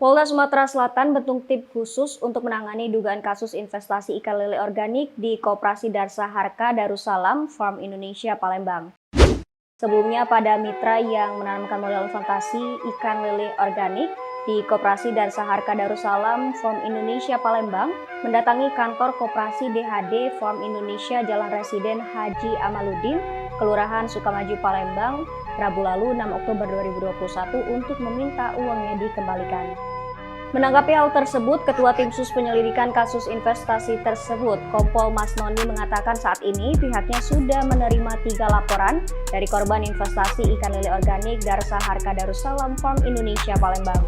Polda Sumatera Selatan bentuk tim khusus untuk menangani dugaan kasus investasi ikan lele organik di Koperasi Darsa Harka Darussalam Farm Indonesia Palembang. Sebelumnya pada mitra yang menanamkan modal investasi ikan lele organik di Koperasi Darsa Harka Darussalam Farm Indonesia Palembang mendatangi kantor Koperasi DHD Farm Indonesia Jalan Residen Haji Amaluddin, Kelurahan Sukamaju Palembang, Rabu lalu 6 Oktober 2021 untuk meminta uangnya dikembalikan. Menanggapi hal tersebut, Ketua Tim Sus Penyelidikan Kasus Investasi tersebut, Kompol Mas Noni mengatakan saat ini pihaknya sudah menerima 3 laporan dari korban investasi ikan lele organik Darsa Harka Darussalam Farm Indonesia Palembang.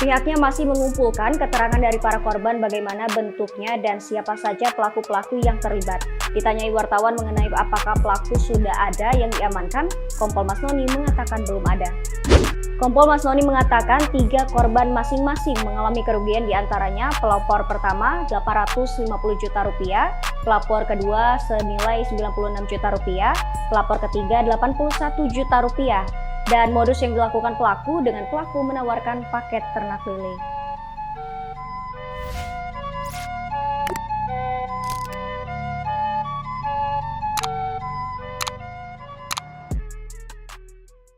Pihaknya masih mengumpulkan keterangan dari para korban bagaimana bentuknya dan siapa saja pelaku-pelaku yang terlibat. Ditanyai wartawan mengenai apakah pelaku sudah ada yang diamankan, Kompol Mas Noni mengatakan belum ada. Kompol Mas Noni mengatakan 3 korban masing-masing mengalami kerugian diantaranya pelapor pertama 850 juta rupiah, pelapor kedua senilai 96 juta rupiah, pelapor ketiga 81 juta rupiah. Dan modus yang dilakukan pelaku dengan pelaku menawarkan paket ternak lele.